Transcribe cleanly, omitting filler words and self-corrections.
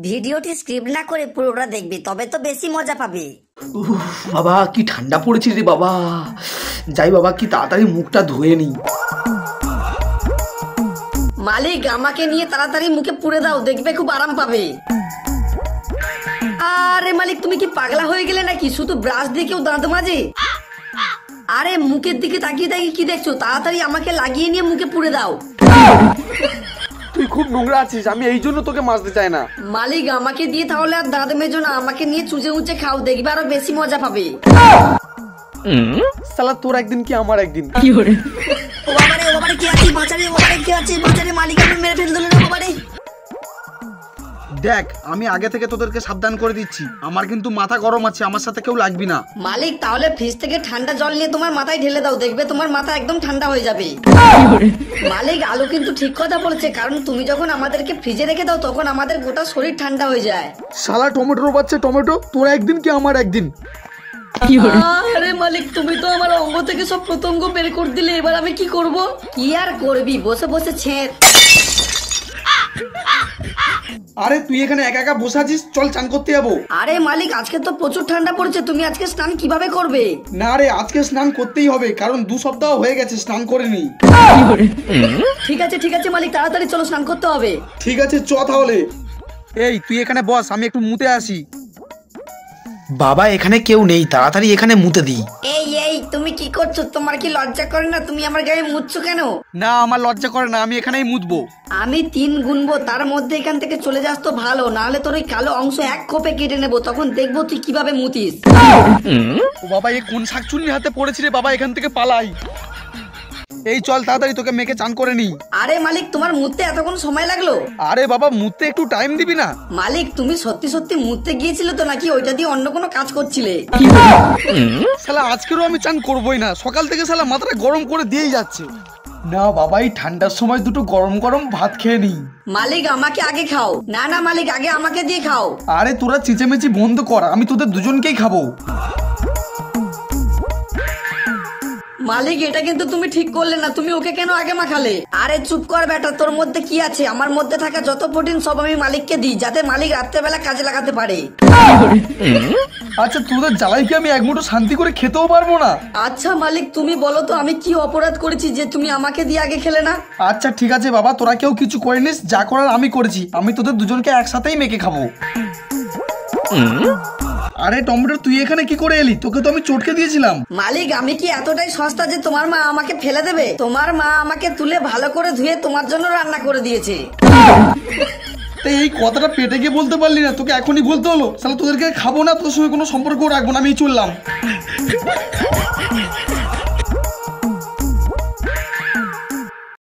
ভিডিওটি স্ক্রিপ্ট না করে পুরোটা দেখবি, তবে তো বেশি মজা পাবি। বাবা কি ঠান্ডা পড়েছে রে বাবা, যাই বাবা কি তাড়াতাড়ি মুখটা ধুয়ে নি। মালিক আমাকে নিয়ে তাড়াতাড়ি মুখে পুড়ে দাও, দেখবে খুব আরাম পাবে। আরে মালিক তুমি কি পাগলা হয়ে গেলে নাকি? শুধু ব্রাশ দিয়ে কেউ দাঁত মাজে? আরে মুখের দিকে তাকিয়ে তাকিয়ে কি দেখছো? তাড়াতাড়ি আমাকে লাগিয়ে নিয়ে মুখে পুড়ে দাও। তুই খুব নোংরা আছিস, আমি এই জন্য তোকে মাজতে চাই না। মালিক আমাকে দিয়ে তাহলে আর দাঁত মেজো না, আমাকে নিয়ে চুজে উচে খাও, দেখবে আরো বেশি মজা পাবে। শালা তোর একদিন কি আমার একদিন। ও বাবারে ও বাবারে, কি আছে বাঁচারে, ও বাবারে কি আছে বাঁচারে, মালিক আমি মেরে ফেল দিল রে বাবারে। দেখ আমি আগে থেকে তোদেরকে সাবধান করে দিচ্ছি, আমার কিন্তু মাথা গরম আছে, আমার সাথে কেউ লাগবি না। মালিক তাহলে ফ্রিজ থেকে ঠান্ডা জল নিয়ে তোমার মাথায় ঢেলে দাও, দেখবে তোমার মাথা একদম ঠান্ডা হয়ে যাবে। মালিক আলু কিন্তু ঠিক কথা বলেছে, কারণ তুমি যখন আমাদেরকে ফ্রিজে রেখে দাও তখন আমাদের গোটা শরীর ঠান্ডা হয়ে যায়। শালা টমেটোর বাচ্চা টমেটো, তোর একদিন কি আমার একদিন। আরে মালিক তুমি তো আমার অঙ্গ থেকে সব প্রত্যঙ্গ বের করে দিলে, এবার আমি কি করব? কি আর করবি, বসে বসে ছেড়। আরে তুই এখানে একা একা বসে আছিস, চল চান করতে যাবো। আরে মালিক আজকে তো প্রচুর ঠান্ডা পড়েছে, তুমি আজকে স্নান কিভাবে করবে? না রে আজকে স্নান করতেই হবে, কারণ 2 সপ্তাহ হয়ে গেছে স্নান করিনি। ঠিক আছে মালিক, তাড়াতাড়ি চলো, স্নান করতে হবে। ঠিক আছে চ তাহলে। এই তুই এখানে বস, আমি একটু মুতে আসি। বাবা এখানে কেউ নেই, তাড়াতাড়ি এখানে মুতে দিই। এই তুমি কি করছো? তোমার কি লজ্জা করে না? তুমি আমার গায়ে মুতছো কেন? না আমার লজ্জা করে না, আমি এখানেই মুতবো। আমি 3 গুনবো, তার মধ্যে এখান থেকে চলে যাস তো ভালো, নাহলে তোর ওই কালো অংশ এক খোপে কেটে নেবো, তখন দেখবো তুই কিভাবে মুতিস। ও বাবা এই কোন শাকচুন্নির হাতে পড়েছি রে বাবা, এখান থেকে পালাই। এই চল তাড়াতাড়ি তোকে মেখে চান করে নি। আরে মালিক তোমার মুততে এতক্ষণ সময় লাগলো? আরে বাবা মুততে একটু টাইম দিবি না? মালিক তুমি সত্যি সত্যি মুততে গিয়েছিলে তো, নাকি ওইটা দিয়ে অন্য কোনো কাজ করছিলে? শালা আজকেরও আমি চান করবোই না, সকাল থেকে শালা মাথাটা গরম করে দিয়েই যাচ্ছে। না বাবা এই ঠান্ডার সময় দুটো গরম গরম ভাত খেয়ে নি। মালিক আমাকে আগে খাও। না মালিক আগে আমাকে দিয়ে খাও। আরে তোরা চিচেমেচি বন্ধ কর, আমি তোদের দুজনকেই খাবো। মালিক এটা কিন্তু তুমি ঠিক করলে না, তুমি ওকে কেন আগে মাখালে? আরে চুপ কর বেটা, তোর মধ্যে কি আছে? আমার মধ্যে থাকা যত প্রোটিন সব আমি মালিককে দিই, যাতে মালিক রাত্রেবেলা কাজে লাগাতে পারে। আচ্ছা তোদের জ্বালাই কি আমি এক মুঠো শান্তি করে খেতেও পারবো না? আচ্ছা মালিক তুমি বলো তো আমি কি অপরাধ করেছি যে তুমি আমাকে দিয়ে আগে খেলে না? আচ্ছা ঠিক আছে বাবা, তোরা কেউ কিছু করিনিস, যা করার আমি করেছি, আমি তোদের দুজনকে একসাথেই মেখে খাবো। আরে টমেটো তুই এখানে কি করে এলি? তোকে তো আমি চটকে দিয়েছিলাম। মালিক আমি কি এতটাই সস্তা যে তোমার মা আমাকে ফেলে দেবে? তোমার মা আমাকে তুলে ভালো করে ধুয়ে তোমার জন্য রান্না করে দিয়েছে। তাই এই কথাটা পেটে গিয়ে বলতে পারলি না? তোকে এখনই বলতে হলো? শালা তোদেরকে খাবো না, তোর সঙ্গে কোনো সম্পর্ক রাখবো না, আমি চললাম।